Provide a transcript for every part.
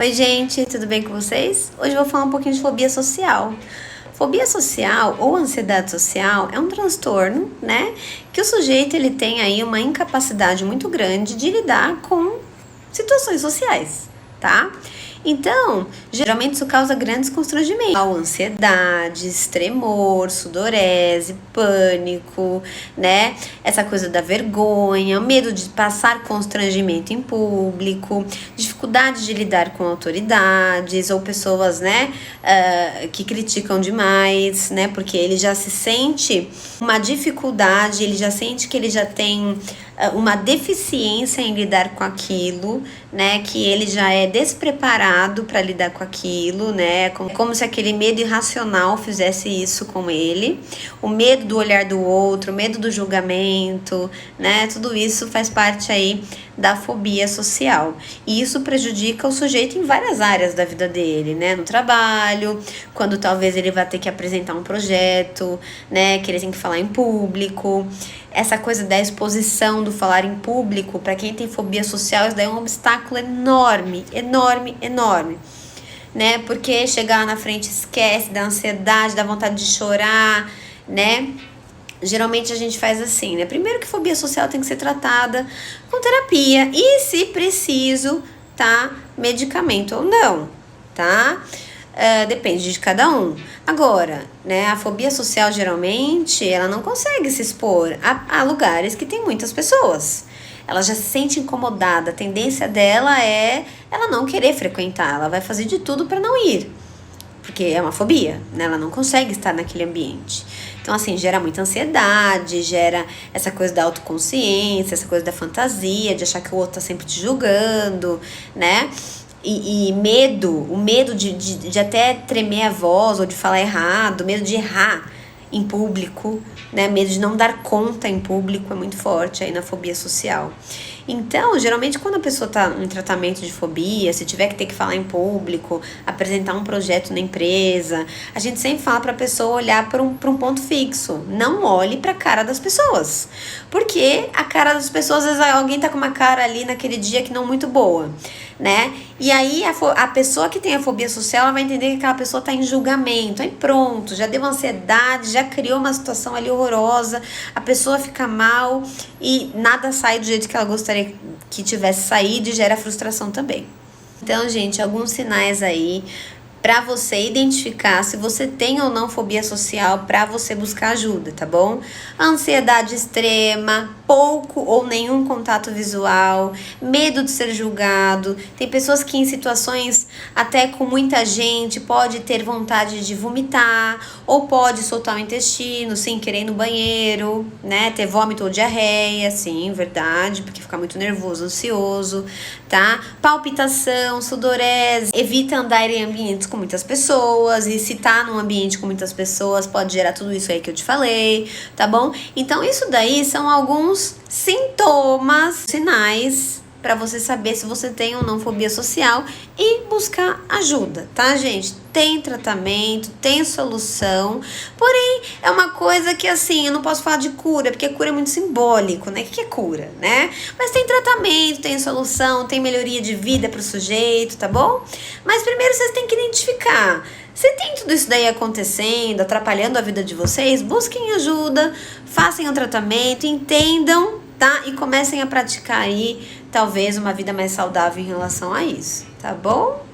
Oi gente, tudo bem com vocês? Hoje eu vou falar um pouquinho de fobia social. Fobia social ou ansiedade social é um transtorno, né? Que o sujeito ele tem aí uma incapacidade muito grande de lidar com situações sociais, tá? Então, geralmente isso causa grandes constrangimentos, ansiedades, tremor, sudorese, pânico, né? Essa coisa da vergonha, medo de passar constrangimento em público, dificuldade de lidar com autoridades ou pessoas, né, que criticam demais, né? Porque ele já se sente uma dificuldade, ele já sente que ele já tem uma deficiência em lidar com aquilo, né, que ele já é despreparado para lidar com aquilo, né, como se aquele medo irracional fizesse isso com ele, o medo do olhar do outro, o medo do julgamento, né, tudo isso faz parte aí da fobia social, e isso prejudica o sujeito em várias áreas da vida dele, né, no trabalho, quando talvez ele vá ter que apresentar um projeto, né, que ele tem que falar em público. Essa coisa da exposição, do falar em público, para quem tem fobia social, isso daí é um obstáculo enorme, né? Porque chegar na frente esquece, da ansiedade, da vontade de chorar, né? Geralmente a gente faz assim, né? Primeiro que fobia social tem que ser tratada com terapia e, se preciso, tá? Medicamento ou não, tá? Depende de cada um. Agora, né, a fobia social geralmente ela não consegue se expor a lugares que tem muitas pessoas. Ela já se sente incomodada. A tendência dela é ela não querer frequentar. Ela vai fazer de tudo para não ir, porque é uma fobia, né? Ela não consegue estar naquele ambiente. Então, assim, gera muita ansiedade, gera essa coisa da autoconsciência, essa coisa da fantasia, de achar que o outro tá sempre te julgando, né? E medo, o medo de até tremer a voz ou de falar errado, medo de errar em público, né? Medo de não dar conta em público é muito forte aí na fobia social. Então, geralmente quando a pessoa está em tratamento de fobia, se tiver que ter que falar em público, apresentar um projeto na empresa, a gente sempre fala para a pessoa olhar para um ponto fixo. Não olhe para a cara das pessoas. Porque a cara das pessoas, às vezes alguém tá com uma cara ali naquele dia que não muito boa, né? E aí a pessoa que tem a fobia social, ela vai entender que aquela pessoa tá em julgamento. Aí pronto, já deu ansiedade, já criou uma situação ali horrorosa, a pessoa fica mal e nada sai do jeito que ela gostaria que tivesse saído e gera frustração também. Então, gente, alguns sinais aí para você identificar se você tem ou não fobia social, para você buscar ajuda, tá bom? Ansiedade extrema, pouco ou nenhum contato visual, medo de ser julgado. Tem pessoas que em situações até com muita gente pode ter vontade de vomitar ou pode soltar o intestino sem querer ir no banheiro, né? Ter vômito ou diarreia, sim, verdade, porque fica muito nervoso, ansioso, tá? Palpitação, sudorese, evita andar em ambientes com muitas pessoas, e se tá num ambiente com muitas pessoas pode gerar tudo isso aí que eu te falei, tá bom? Então isso daí são alguns sintomas, sinais para você saber se você tem ou não fobia social e buscar ajuda, tá, gente? Tem tratamento, tem solução, porém é uma coisa que, assim, eu não posso falar de cura, porque cura é muito simbólico, né? O que é cura, né? Mas tem tratamento, tem solução, tem melhoria de vida pro sujeito, tá bom? Mas primeiro vocês têm que identificar. Se tem tudo isso daí acontecendo, atrapalhando a vida de vocês, busquem ajuda, façam o tratamento, entendam, tá? E comecem a praticar aí, talvez, uma vida mais saudável em relação a isso, tá bom?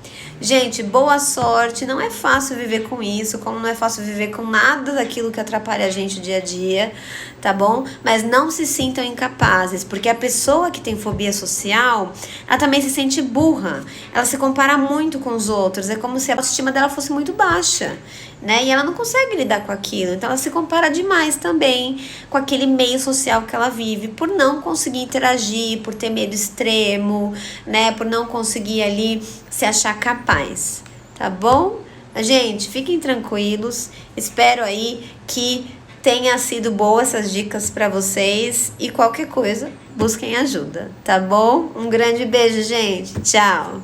Gente, boa sorte. Não é fácil viver com isso, como não é fácil viver com nada daquilo que atrapalha a gente dia a dia, tá bom? Mas não se sintam incapazes, porque a pessoa que tem fobia social, ela também se sente burra. Ela se compara muito com os outros, é como se a autoestima dela fosse muito baixa, né? E ela não consegue lidar com aquilo, então ela se compara demais também com aquele meio social que ela vive, por não conseguir interagir, por ter medo extremo, né? Por não conseguir ali se achar capaz, tá bom? Gente, fiquem tranquilos, espero aí que tenha sido boa essas dicas para vocês e qualquer coisa, busquem ajuda, tá bom? Um grande beijo, gente, tchau!